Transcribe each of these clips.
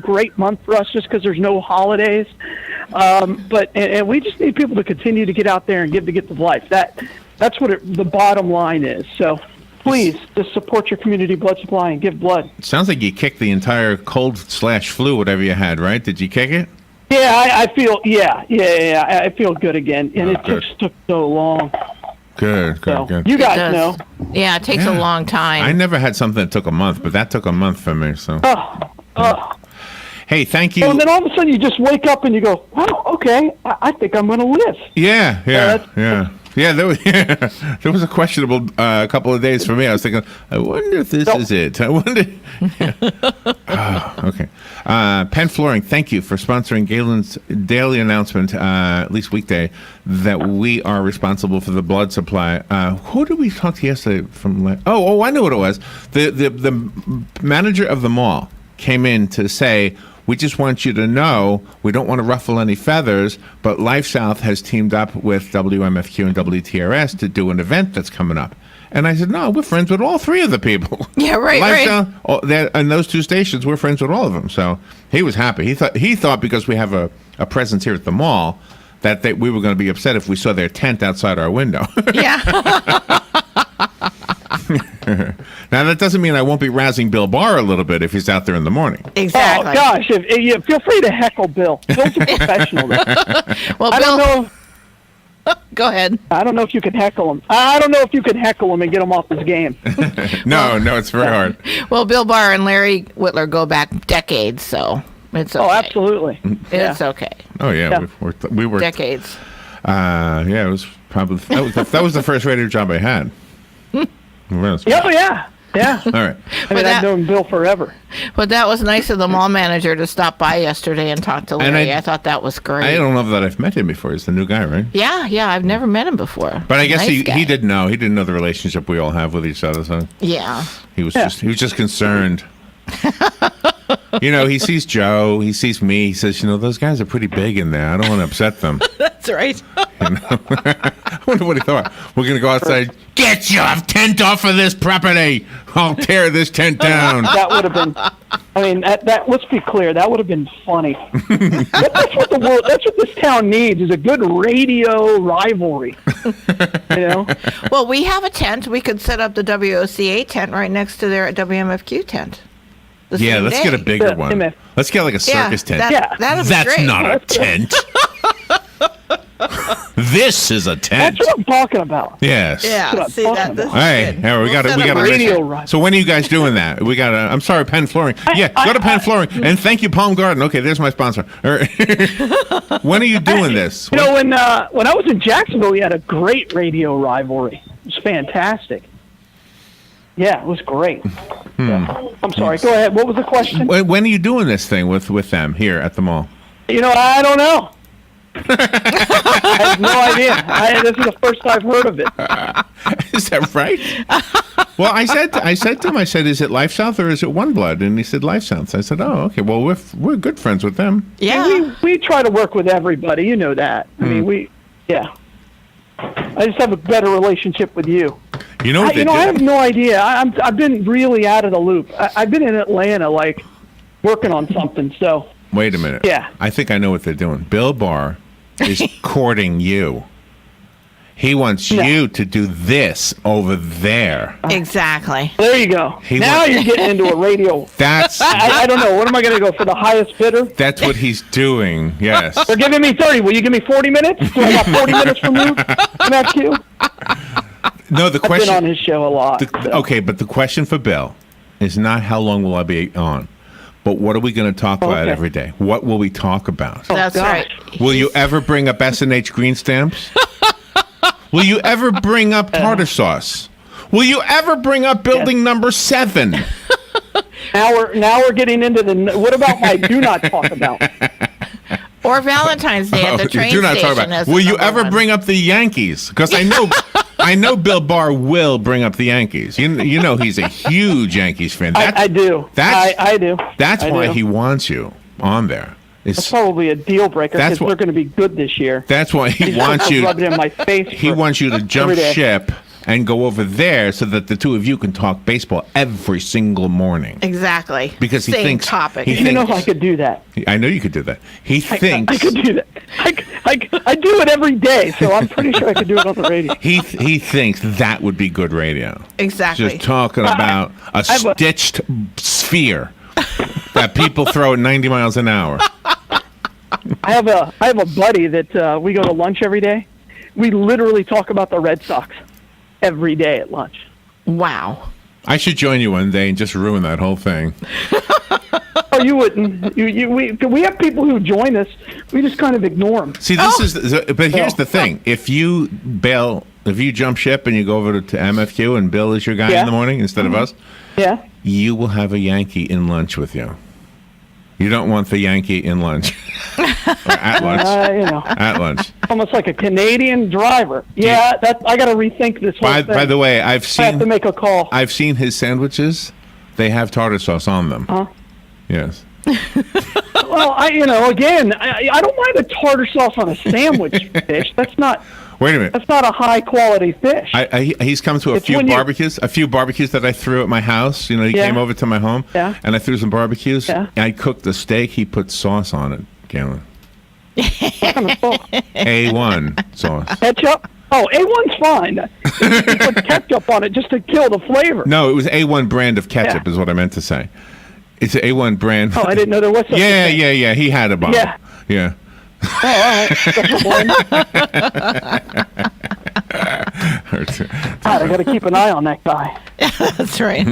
great month for us just because there's no holidays. But we just need people to continue to get out there and give the gift of life. That's what the bottom line is. So please just support your community blood supply and give blood. It sounds like you kicked the entire cold/flu, whatever you had, right? Did you kick it? Yeah, I feel I feel good again, and it just took so long. Good. You guys know. Yeah, it takes a long time. I never had something that took a month, but that took a month for me. So. Hey, thank you. And then all of a sudden you just wake up and you go, "Wow, okay, I think I'm going to live." Yeah. There was a questionable couple of days for me. I was thinking, I wonder if this is it. I wonder. Okay. Penn Flooring, thank you for sponsoring Galen's daily announcement, at least weekday, that we are responsible for the blood supply. Who did we talk to yesterday from? I know what it was. The manager of the mall came in to say, we just want you to know, we don't want to ruffle any feathers, but LifeSouth has teamed up with WMFQ and WTRS to do an event that's coming up. And I said, no, we're friends with all three of the people. Yeah, right. LifeSouth, and those two stations, we're friends with all of them. So he was happy. He thought because we have a presence here at the mall that we were going to be upset if we saw their tent outside our window. Yeah. Now, that doesn't mean I won't be razzing Bill Barr a little bit if he's out there in the morning. Exactly. Oh, gosh. Feel free to heckle Bill. Bill's a professional. Well, I don't know. Go ahead. I don't know if you can heckle him. I don't know if you can heckle him and get him off his game. No, it's very hard. Well, Bill Barr and Larry Whitler go back decades, so it's okay. Oh, absolutely. It's okay. Oh, yeah. We were decades. It was probably that was the first radio job I had. Yeah. All right. I've known Bill forever. But that was nice of the mall manager to stop by yesterday and talk to Larry. I thought that was great. I don't know that I've met him before. He's the new guy, right? Yeah. I've never met him before. But I guess he didn't know. He didn't know the relationship we all have with each other. So yeah. He was just concerned. He sees Joe. He sees me. He says, those guys are pretty big in there. I don't want to upset them. That's right. I wonder what he thought. We're going to go outside. Get your tent off of this property. I'll tear this tent down. That would have been. I mean, that. Let's be clear. That would have been funny. That's what That's what this town needs: is a good radio rivalry. Well, we have a tent. We could set up the WOCA tent right next to their WMFQ tent. Yeah, let's get a bigger one. Let's get like a circus tent. That'd be That's great. not a tent. This is a tent. That's what I'm talking about. Yes. Yeah. See that? This All right. We got a radio. So when are you guys doing that? We got I'm sorry, Penn Flooring. Go to Penn Flooring and thank you, Palm Garden. Okay, there's my sponsor. When are you doing this? When I was in Jacksonville, we had a great radio rivalry. It was fantastic. Yeah, it was great. I'm sorry. Go ahead. What was the question? When are you doing this thing with them here at the mall? I don't know. I have no idea. This is the first I've heard of it. Is that right? Well, I said to him, is it LifeSouth or is it One Blood? And he said LifeSouth. I said, oh, okay. Well, we're good friends with them. Yeah. We try to work with everybody. You know that. I mean, I just have a better relationship with you. I have no idea. I've been really out of the loop. I've been in Atlanta, working on something. So wait a minute. Yeah. I think I know what they're doing. Bill Barr is courting you. He wants you to do this over there. Exactly. There you go. You're getting into a radio. That's. I don't know. What am I going to go for? The highest bidder? That's what he's doing. Yes. They're giving me 30. Will you give me 40 minutes? Do I got 40 minutes from you? That's you. No, the question. I've been on his show a lot. Okay, but the question for Bill is not how long will I be on, but what are we going to talk about every day? What will we talk about? That's right. Will you ever bring up S&H green stamps? Will you ever bring up tartar sauce? Will you ever bring up building number 7? Now we're getting into what about my do not talk about? Or Valentine's Day at the train do not station. Talk about. Will you ever bring up the Yankees? Because I know Bill Barr will bring up the Yankees. You know he's a huge Yankees fan. I do. I do. That's why he wants you on there. It's probably a deal breaker because they're going to be good this year. That's why he wants you. Rub it in my face. He wants you to jump ship and go over there so that the two of you can talk baseball every single morning. Exactly. Because he Same thinks topic. You know, if I could do that. I know you could do that. He thinks I could do that. I do it every day, so I'm pretty sure I could do it on the radio. He thinks that would be good radio. Exactly. Just talking about a stitched sphere that people throw at 90 miles an hour. I have a buddy that we go to lunch every day. We literally talk about the Red Sox every day at lunch. Wow. I should join you one day and just ruin that whole thing. Oh, you wouldn't. We have people who join us. We just kind of ignore them. See, but here's the thing: if you jump ship and you go over to MFQ and Bill is your guy in the morning instead of us, you will have a Yankee in lunch with you. You don't want the Yankee in lunch. Or at lunch. At lunch. Almost like a Canadian driver. Yeah, I got to rethink this whole thing. By the way, I have to make a call. I've seen his sandwiches. They have tartar sauce on them. Huh? Yes. Well, again, I don't mind a tartar sauce on a sandwich fish. That's not. Wait a minute. That's not a high quality fish. He's come to a few barbecues that I threw at my house. He came over to my home, and I threw some barbecues. Yeah. And I cooked the steak. He put sauce on it, Galen. What kind of sauce? A1 sauce. Ketchup? Oh, A1's fine. You put ketchup on it just to kill the flavor. No, it was A1 brand of ketchup is what I meant to say. It's an A1 brand. Oh, I didn't know there was such a thing. Yeah. He had a bottle. Yeah. Oh, all right. I got to keep an eye on that guy. That's right.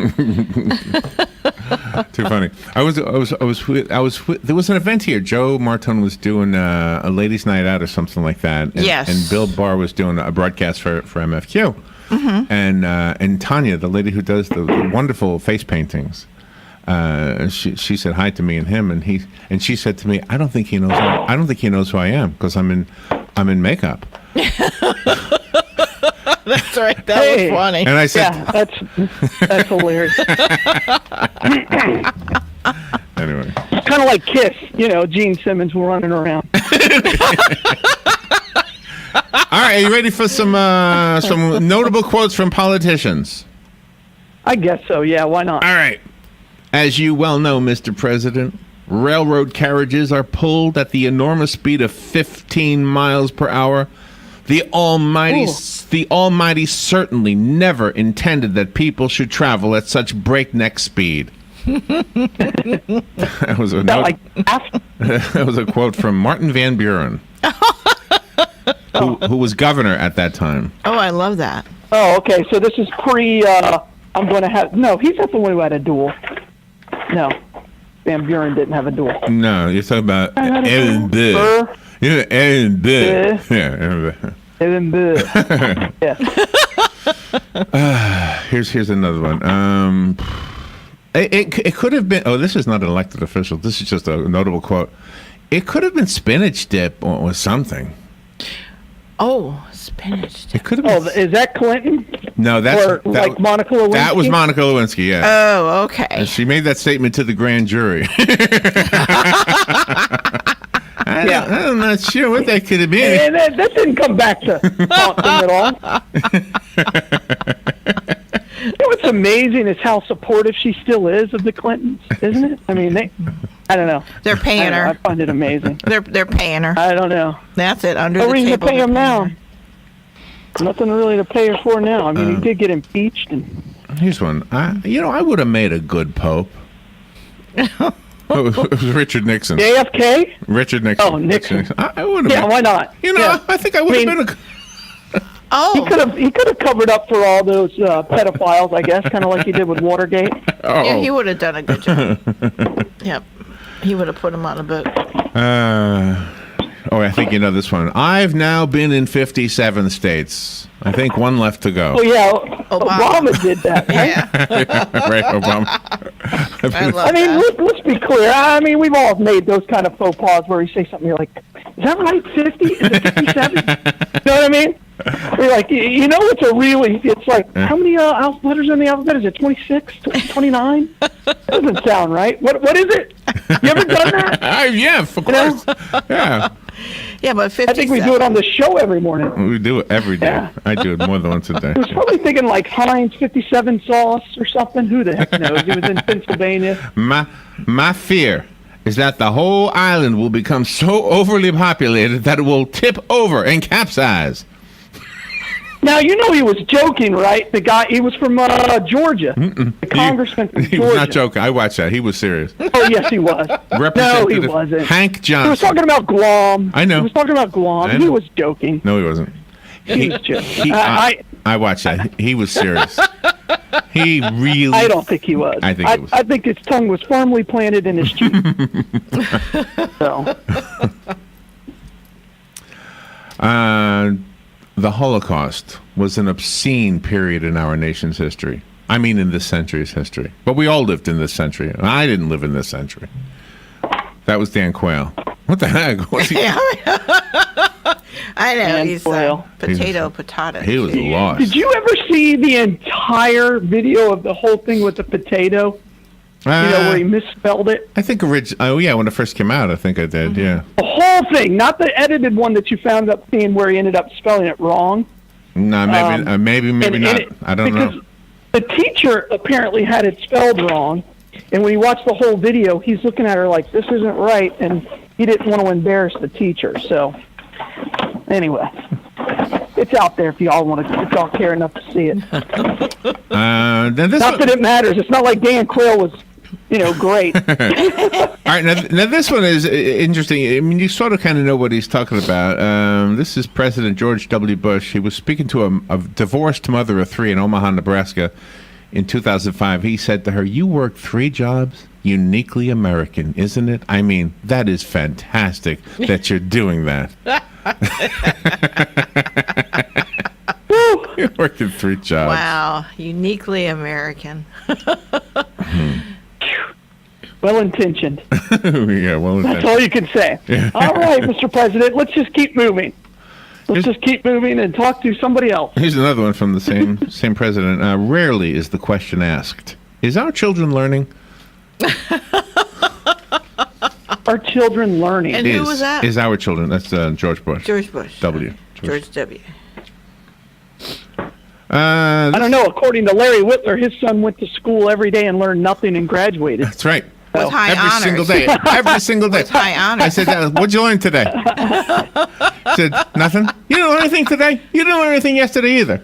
Too funny. There was an event here. Joe Martin was doing a ladies' night out or something like that. And Bill Barr was doing a broadcast for MFQ. Mm-hmm. And Tanya, the lady who does the wonderful face paintings, she said hi to me and him, and she said to me, I don't think he knows who I am because I'm in makeup. That's right. That was funny. And I said, that's hilarious. Anyway, it's kind of like Kiss, Gene Simmons running around. All right, are you ready for some notable quotes from politicians? I guess so. Yeah, why not? All right. As you well know, Mr. President, railroad carriages are pulled at the enormous speed of 15 miles per hour. The Almighty certainly never intended that people should travel at such breakneck speed. That was a quote from Martin Van Buren, who was governor at that time. Oh, I love that. Oh, okay. So this is pre. I'm going to have. No, he's not the one who had a duel. No, Van Buren didn't have a duel. No, you're talking about Aaron Burr. Yeah, Aaron Burr. Aaron Burr. Yeah. Here's another one. It could have been. Oh, this is not an elected official. This is just a notable quote. It could have been spinach dip or something. Oh, spinach dip. It could have been. Oh, is that Clinton? No, like Monica Lewinsky? That was Monica Lewinsky, yeah. Oh, okay. And she made that statement to the grand jury. I'm not sure what that could have been. Yeah, that didn't come back to haunt them at all. What's amazing is how supportive she still is of the Clintons, isn't it? I mean, I don't know. They're paying her. I find it amazing. They're paying her. I don't know. That's it. Under no the reason table. to pay him now. Nothing really to pay her for now. I mean, he did get impeached. Here's one. I would have made a good pope. It was Richard Nixon. JFK? Richard Nixon. Oh, Nixon. I would have. Yeah, why not? I think I would have been a. Oh, he could have covered up for all those pedophiles, I guess, kind of like he did with Watergate. Oh. Yeah, he would have done a good job. Yep, he would have put him on a boat. I think you know this one. I've now been in 57 states. I think one left to go. Oh yeah, Obama did that. Right? Yeah. Right, Obama. I mean, let's be clear. I mean, we've all made those kind of faux pas where you say something, you're like, "Is that right? 50? Is it 57?" You know what I mean? You're like, it's like, how many letters in the alphabet? Is it 26, 29? Doesn't sound right. What is it? You ever done that? Yeah, of course. Yeah. Yeah, but 57. I think we do it on the show every morning. We do it every day. Yeah. I do it more than once a day. He was probably thinking like Heinz 57 sauce or something. Who the heck knows? He was in Pennsylvania. My fear is that the whole island will become so overly populated that it will tip over and capsize. Now, you know he was joking, right? The guy, he was from Georgia. The congressman from Georgia. He was not joking. I watched that. He was serious. Oh, yes, he was. No, he wasn't. Hank Johnson. He was talking about Guam. I know. He was talking about Guam. He was joking. No, he wasn't. He was joking. I watched that. He was serious. He really... I don't think he was. I think he was. I think his tongue was firmly planted in his cheek. So... The Holocaust was an obscene period in our nation's history. I mean, in this century's history. But we all lived in this century. I didn't live in this century. That was Dan Quayle. What the heck? Was he? I know. Dan He's Quayle. potato. He was lost. Did you ever see the entire video of the whole thing with the potato? Where he misspelled it? I think oh, yeah, when it first came out, I think I did, yeah. The whole thing, not the edited one that you found up seeing where he ended up spelling it wrong. No, maybe not. I don't know. The teacher apparently had it spelled wrong, and when he watched the whole video, he's looking at her like, this isn't right, and he didn't want to embarrass the teacher. So, anyway, it's out there if y'all care enough to see it. Not that it matters. It's not like Dan Quayle was... great. All right, now this one is interesting. I mean, you sort of kind of know what he's talking about. This is President George W. Bush. He was speaking to a divorced mother of 3 in Omaha, Nebraska in 2005. He said to her, "You work 3 jobs? Uniquely American, isn't it? I mean, that is fantastic that you're doing that." You worked in 3 jobs. Wow, uniquely American. Well-intentioned. Yeah, well-intentioned. That's all you can say. Yeah. All right, Mr. President, let's just keep moving. Let's just keep moving and talk to somebody else. Here's another one from the same president. Rarely is the question asked, is our children learning? Our children learning. And who was that? Is our children. That's George Bush. George Bush. W. George W. I don't know. According to Larry Whitler, his son went to school every day and learned nothing and graduated. That's right. With high every honors. Single day. Every single day. With high honors. I said, what'd you learn today? I said, nothing. You didn't learn anything today? You didn't learn anything yesterday either.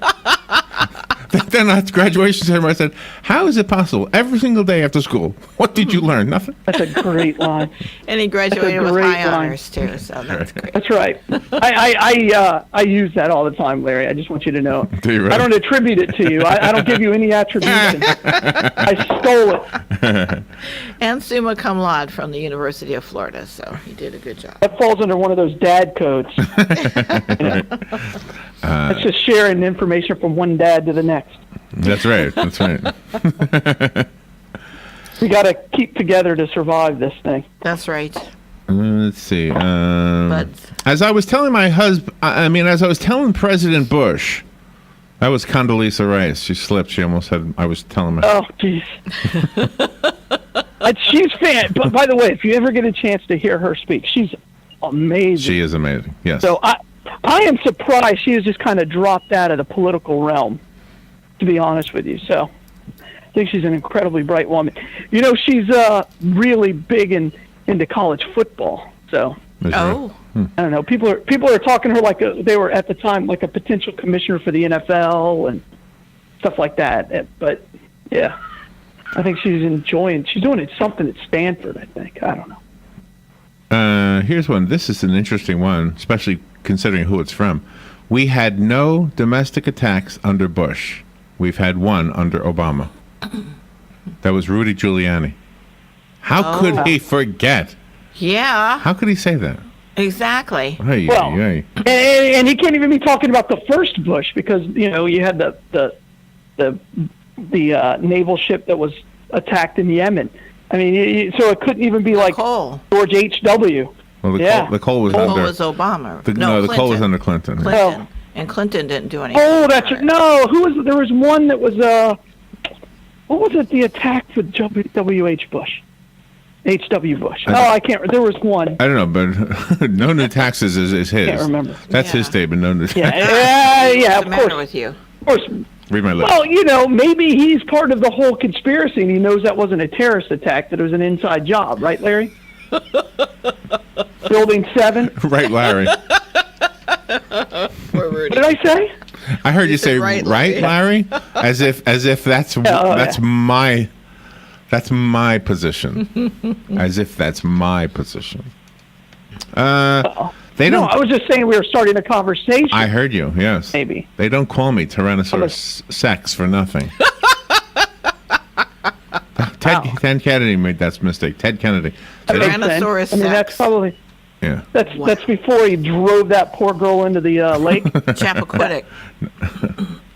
Then at graduation ceremony, I said, how is it possible every single day after school? What did you learn? Nothing? That's a great line. And he graduated with high honors, too, so that's great. That's right. I use that all the time, Larry. I just want you to know. Do you really? I don't attribute it to you. I don't give you any attribution. I stole it. And summa cum laude from the University of Florida, so he did a good job. That falls under one of those dad codes. It's just sharing information from one dad to the next. That's right. That's right. We got to keep together to survive this thing. That's right. Let's see. As I was telling my husband, as I was telling President Bush, that was Condoleezza Rice. She slipped. She almost had. I was telling her. Oh, jeez. She's fan. But by the way, if you ever get a chance to hear her speak, she's amazing. She is amazing. Yes. So I am surprised she has just kind of dropped out of the political realm, to be honest with you. So I think she's an incredibly bright woman. She's really big into college football. So Oh. I don't know. People are talking to her like they were at the time like a potential commissioner for the NFL and stuff like that. But yeah, I think she's doing something at Stanford. I think. I don't know. Here's one. This is an interesting one, especially considering who it's from. We had no domestic attacks under Bush. We've had one under Obama. That was Rudy Giuliani. How could he forget? Yeah. How could he say that? Exactly. Hey. And he can't even be talking about the first Bush because you had the naval ship that was attacked in Yemen. I mean, so it couldn't even be like Cole. George H.W. Well, the Cole was Cole under. was Obama. The Cole was under Clinton. Clinton. And Clinton didn't do anything. Oh, that's it. No. There was one that was what was it? The attack with W.H. Bush. H.W. Bush. I can't. There was one. I don't know, but no new taxes is his. Can't remember. That's his statement. No new taxes. Yeah. What's the Of course. matter with you? Of course. Read my lips. Well, maybe he's part of the whole conspiracy, and he knows that wasn't a terrorist attack; that it was an inside job, right, Larry? Building 7. Right, Larry. What did I say? I heard you say right, Larry, as if that's my position, as if that's my position. They don't. No, I was just saying we were starting a conversation. I heard you. Yes. Maybe they don't call me Tyrannosaurus Sex for nothing. Ted Kennedy made that mistake. Ted Kennedy. Tyrannosaurus Sex. I mean, that's probably. Yeah. That's before he drove that poor girl into the lake. Chappaquiddick.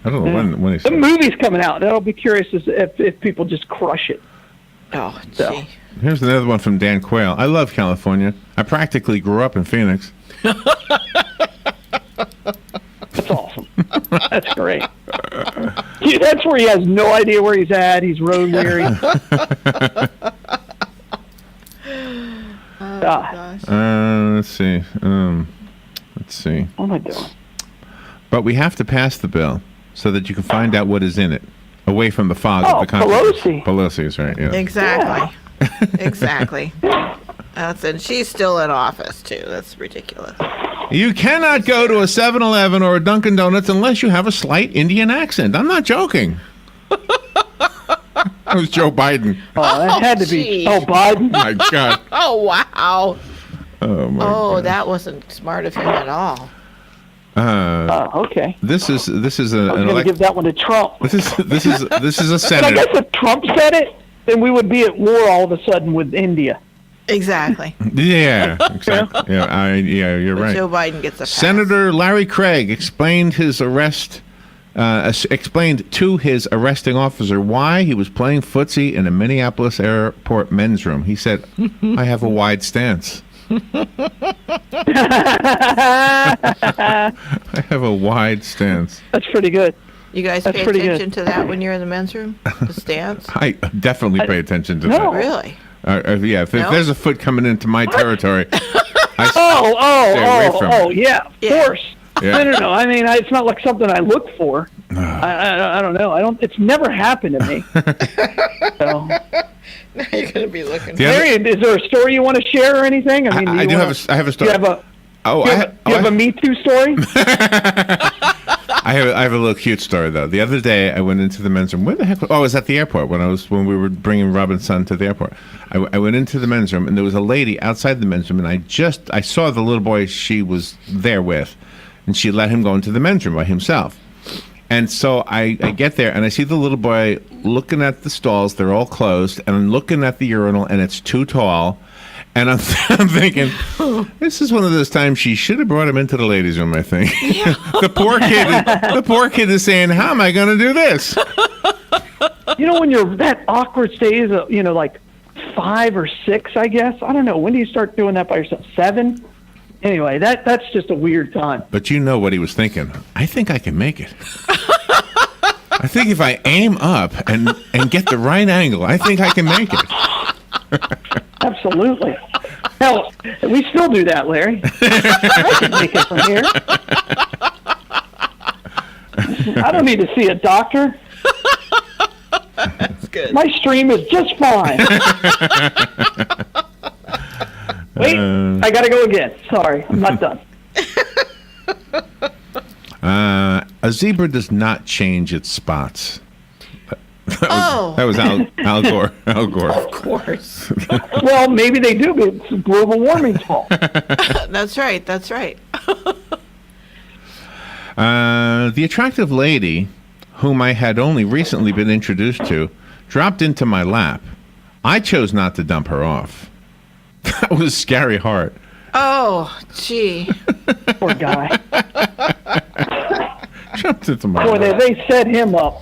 I don't know when he the movie's coming out. I'll be curious if people just crush it. Oh, gee. So. Here's another one from Dan Quayle. I love California. I practically grew up in Phoenix. That's awesome. That's great. That's where he has no idea where he's at. He's road weary. Gosh. Let's see. What am I doing? But we have to pass the bill so that you can find out what is in it, away from the fog of the controversy. Pelosi is right. Yeah. Exactly. Exactly. And she's still in office too. That's ridiculous. You cannot go to a 7-Eleven or a Dunkin' Donuts unless you have a slight Indian accent. I'm not joking. That was Joe Biden. Oh, that had to be. Oh, Biden. My God. Oh, wow. Oh my God. That wasn't smart of him at all. Okay. This is I'm going to give that one to Trump. This is a But senator. I guess if Trump said it, then we would be at war all of a sudden with India. Exactly. Yeah, exactly. Yeah, you're right. Joe Biden gets a pass. Senator Larry Craig explained to his arresting officer why he was playing footsie in a Minneapolis airport men's room. He said, "I have a wide stance." I have a wide stance. That's pretty good. You guys pay attention to that when you're in the men's room? The stance? I definitely pay attention to that. Really? Yeah, if there's a foot coming into my territory, I yeah, of course. Yeah. No. I mean, it's not like something I look for. I don't know. It's never happened to me. So. Now you're going to be looking. Marion, is there a story you want to share or anything? I mean, I have a story. You have a Me Too story? I have a little cute story though. The other day, I went into the men's room. Where the heck? I was at the airport when we were bringing Robin's son to the airport. I went into the men's room, and there was a lady outside the men's room, and I saw the little boy she was there with, and she let him go into the men's room by himself. And so I get there, and I see the little boy looking at the stalls. They're all closed, and I'm looking at the urinal, and it's too tall. And I'm thinking, this is one of those times she should have brought him into the ladies' room, I think. Yeah. The poor kid is saying, how am I going to do this? When you're that awkward stage, like 5 or 6, I guess. I don't know. When do you start doing that by yourself? 7? Anyway, that's just a weird time. But you know what he was thinking. I think I can make it. I think if I aim up and get the right angle, I think I can make it. Absolutely. Hell, we still do that, Larry. I can make it from here. I don't need to see a doctor. That's good. My stream is just fine. Wait, I got to go again. Sorry, I'm not done. A zebra does not change its spots. That was Al Gore. Al Gore. Of course. Well, maybe they do, but it's global warming's fault. That's right. That's right. The attractive lady, whom I had only recently been introduced to, dropped into my lap. I chose not to dump her off. That was scary heart. Oh, gee. Poor guy. Jumped into my Boy, lap. they set him up.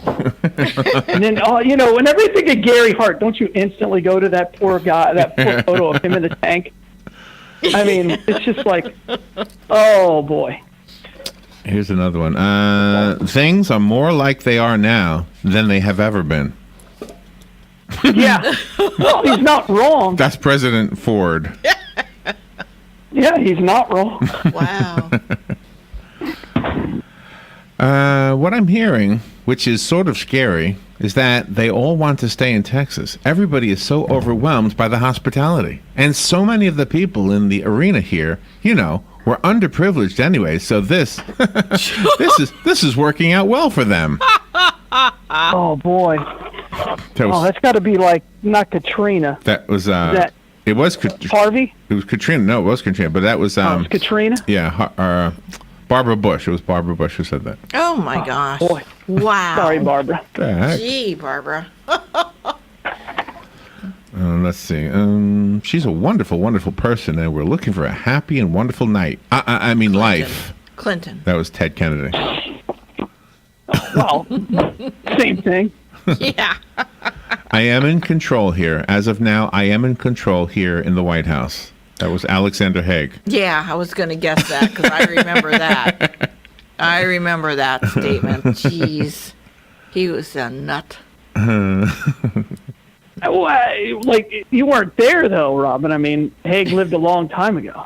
And then, whenever you think of Gary Hart, don't you instantly go to that poor guy, that poor photo of him in the tank? I mean, it's just like, oh, boy. Here's another one. Things are more like they are now than they have ever been. Yeah. Well, he's not wrong. That's President Ford. Yeah, he's not wrong. Wow. What I'm hearing, which is sort of scary, is that they all want to stay in Texas. Everybody is so overwhelmed by the hospitality. And so many of the people in the arena here, were underprivileged anyway. So this is working out well for them. Oh, boy. That's got to be like, not Katrina. That was, it was Harvey? It was Katrina. No, it was Katrina, but that was... it was Katrina? Yeah, Barbara Bush. It was Barbara Bush who said that. Oh, my gosh. Boy. Wow. Sorry, Barbara. Gee, Barbara. Let's see. She's a wonderful, wonderful person, and we're looking for a happy and wonderful night. I mean, Clinton. life. Clinton. That was Ted Kennedy. Well, same thing. Yeah. I am in control here. As of now, I am in control here in the White House. That was Alexander Haig. Yeah, I was going to guess that because I remember that. I remember that statement. Jeez. He was a nut. Like, you weren't there, though, Robin. I mean, Haig lived a long time ago.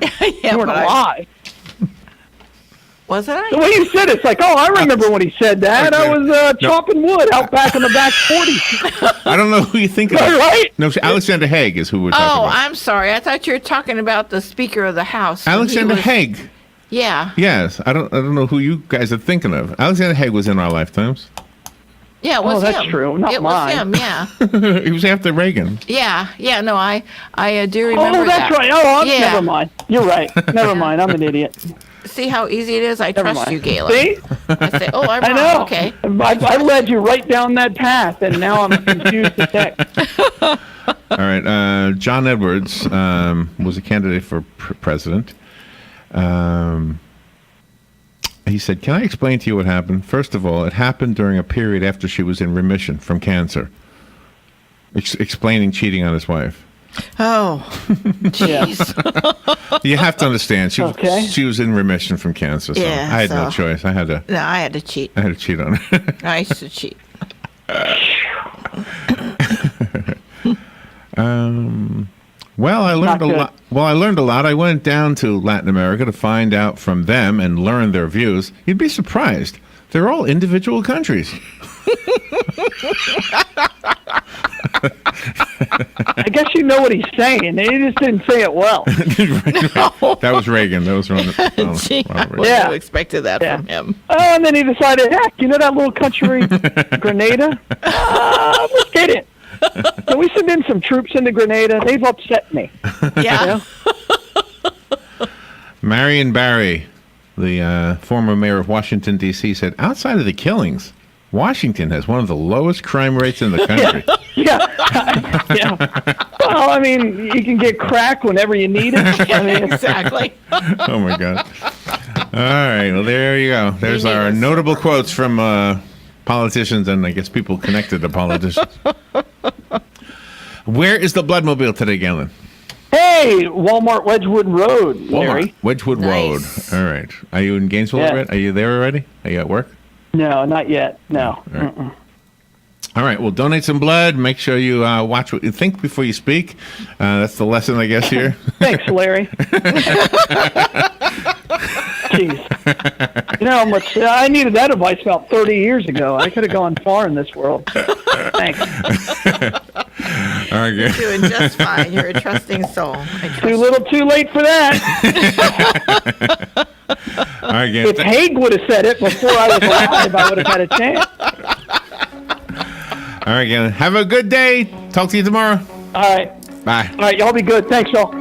Yeah, you weren't alive. Wasn't I? The way you said it's like, I remember when he said that. Okay. I was chopping wood out back in the back 40s. I don't know who you think of. Right? No, Alexander Haig is who we're talking about. Oh, I'm sorry. I thought you were talking about the Speaker of the House. Alexander Haig. Yeah. Yes. I don't know who you guys are thinking of. Alexander Haig was in our lifetimes. Yeah, it was him. That's true. Not it mine. was him, yeah. He was after Reagan. Yeah, no, I do remember that. Oh, that's right. Oh, never mind. You're right. Never mind. I'm an idiot. See how easy it is? I trust you, Galen. See? I say, I'm I wrong. know. Okay. I led you right down that path, and now I'm confused as heck. All right. John Edwards was a candidate for president. He said, "Can I explain to you what happened? First of all, it happened during a period after she was in remission from cancer." Explaining cheating on his wife. Oh, jeez. You have to understand. She was in remission from cancer, so yeah, I had no choice. I had to. No, I had to cheat. I had to cheat on her. I used to cheat. Well, I learned a lot. I learned a lot. I went down to Latin America to find out from them and learn their views. You'd be surprised. They're all individual countries. I guess you know what he's saying. He just didn't say it well. That was Reagan. That was Ronald. I expected that from him. Oh, and then he decided, heck, you know that little country, Grenada? Let's get it. Can we send in some troops into Grenada? They've upset me. Yeah. Marion Barry, the former mayor of Washington, D.C., said, outside of the killings, Washington has one of the lowest crime rates in the country. Yeah. Well, I mean, you can get crack whenever you need it. I mean, exactly. Oh, my God. All right. Well, there you go. There's our notable quotes from politicians and, I guess, people connected to politicians. Where is the Bloodmobile today, Galen? Hey, Walmart Wedgwood Road, Larry. Wedgwood Road. All right. Are you in Gainesville already? Are you there already? Are you at work? No, not yet. No. All right. All right. Well, donate some blood. Make sure you watch what you think before you speak. That's the lesson, I guess, here. Thanks, Larry. Jeez. You know how much I needed that advice about 30 years ago. I could have gone far in this world. Thanks. All right, You're doing just fine. You're a trusting soul. Too little, too late for that. All right, Galen. If Haig would have said it before I was alive, I would have had a chance. All right, Galen. Have a good day. Talk to you tomorrow. All right. Bye. All right, y'all be good. Thanks, y'all.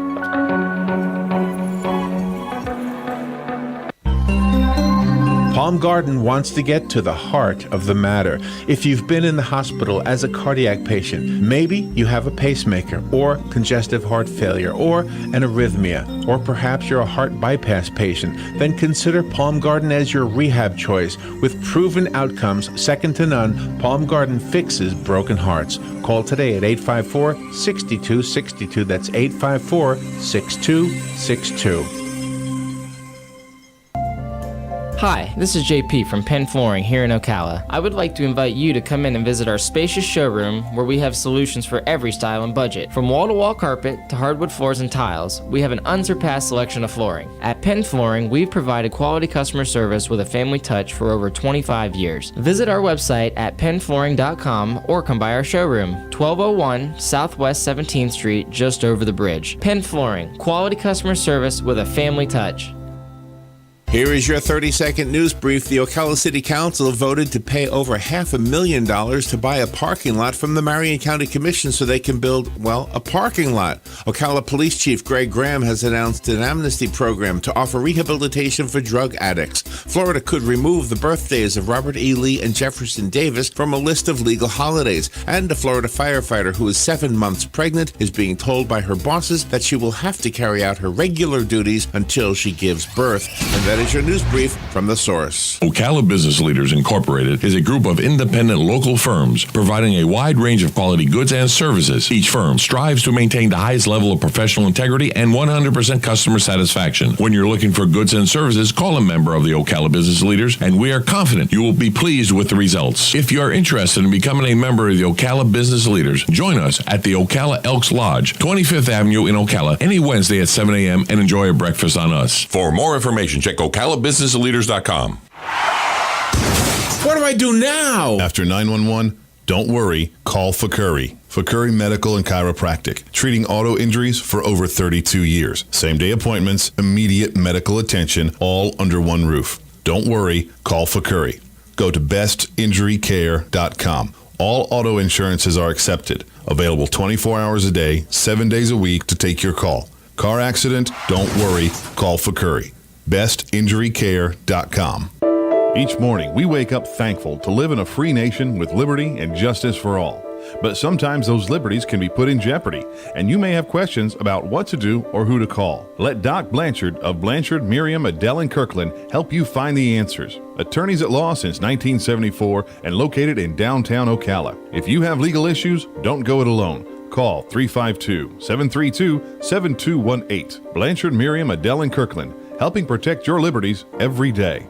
Palm Garden wants to get to the heart of the matter. If you've been in the hospital as a cardiac patient, maybe you have a pacemaker or congestive heart failure or an arrhythmia, or perhaps you're a heart bypass patient, then consider Palm Garden as your rehab choice. With proven outcomes second to none, Palm Garden fixes broken hearts. Call today at 854-6262. That's 854-6262. Hi, this is JP from Penn Flooring here in Ocala. I would like to invite you to come in and visit our spacious showroom where we have solutions for every style and budget. From wall-to-wall carpet to hardwood floors and tiles, we have an unsurpassed selection of flooring. At Penn Flooring, we've provided quality customer service with a family touch for over 25 years. Visit our website at pennflooring.com or come by our showroom, 1201 Southwest 17th Street, just over the bridge. Penn Flooring, quality customer service with a family touch. Here is your 30-second news brief. The Ocala City Council voted to pay over $500,000 to buy a parking lot from the Marion County Commission so they can build, well, a parking lot. Ocala Police Chief Greg Graham has announced an amnesty program to offer rehabilitation for drug addicts. Florida could remove the birthdays of Robert E. Lee and Jefferson Davis from a list of legal holidays. And a Florida firefighter who is 7 months pregnant is being told by her bosses that she will have to carry out her regular duties until she gives birth. And that is your news brief from The Source. Ocala Business Leaders Incorporated is a group of independent local firms providing a wide range of quality goods and services. Each firm strives to maintain the highest level of professional integrity and 100% customer satisfaction. When you're looking for goods and services, call a member of the Ocala Business Leaders, and we are confident you will be pleased with the results. If you are interested in becoming a member of the Ocala Business Leaders, join us at the Ocala Elks Lodge, 25th Avenue in Ocala, any Wednesday at 7 a.m. and enjoy a breakfast on us. For more information, check OcalaBusinessLeaders.com. What do I do now? After 911, don't worry, call Fakuri. Fakuri Medical and Chiropractic, treating auto injuries for over 32 years. Same-day appointments, immediate medical attention, all under one roof. Don't worry, call Fakuri. Go to bestinjurycare.com. All auto insurances are accepted. Available 24 hours a day, 7 days a week to take your call. Car accident? Don't worry, call Fakuri. bestinjurycare.com. Each morning, we wake up thankful to live in a free nation with liberty and justice for all. But sometimes those liberties can be put in jeopardy, and you may have questions about what to do or who to call. Let Doc Blanchard of Blanchard, Miriam, Adele, and Kirkland help you find the answers. Attorneys at law since 1974 and located in downtown Ocala. If you have legal issues, don't go it alone. Call 352-732-7218. Blanchard, Miriam, Adele, and Kirkland, helping protect your liberties every day.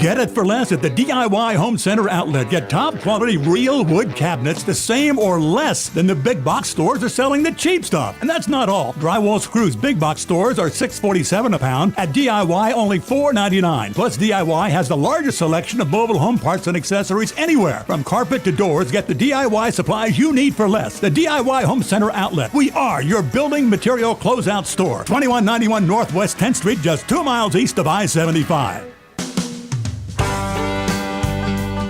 Get it for less at the DIY Home Center outlet. Get top quality real wood cabinets the same or less than the big box stores are selling the cheap stuff. And that's not all. Drywall screws big box stores are $6.47 a pound. At DIY, only $4.99. Plus, DIY has the largest selection of mobile home parts and accessories anywhere. From carpet to doors, get the DIY supplies you need for less. The DIY Home Center outlet. We are your building material closeout store. 2191 Northwest 10th Street, just 2 miles east of I-75.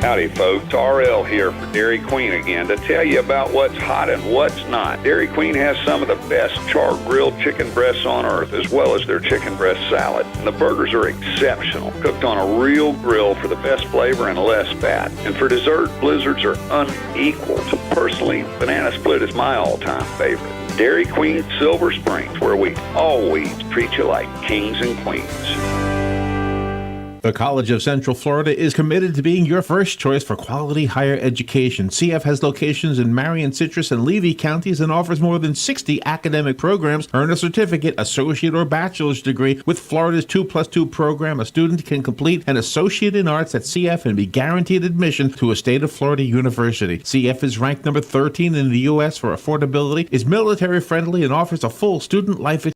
Howdy folks, RL here for Dairy Queen again to tell you about what's hot and what's not. Dairy Queen has some of the best charred grilled chicken breasts on earth, as well as their chicken breast salad. And the burgers are exceptional, cooked on a real grill for the best flavor and less fat. And for dessert, blizzards are unequaled. Personally, banana split is my all-time favorite. Dairy Queen Silver Springs, where we always treat you like kings and queens. The College of Central Florida is committed to being your first choice for quality higher education. CF has locations in Marion, Citrus, and Levy counties and offers more than 60 academic programs. Earn a certificate, associate, or bachelor's degree with Florida's 2+2 program. A student can complete an associate in arts at CF and be guaranteed admission to a state of Florida university. CF is ranked number 13 in the U.S. for affordability, is military friendly, and offers a full student life experience.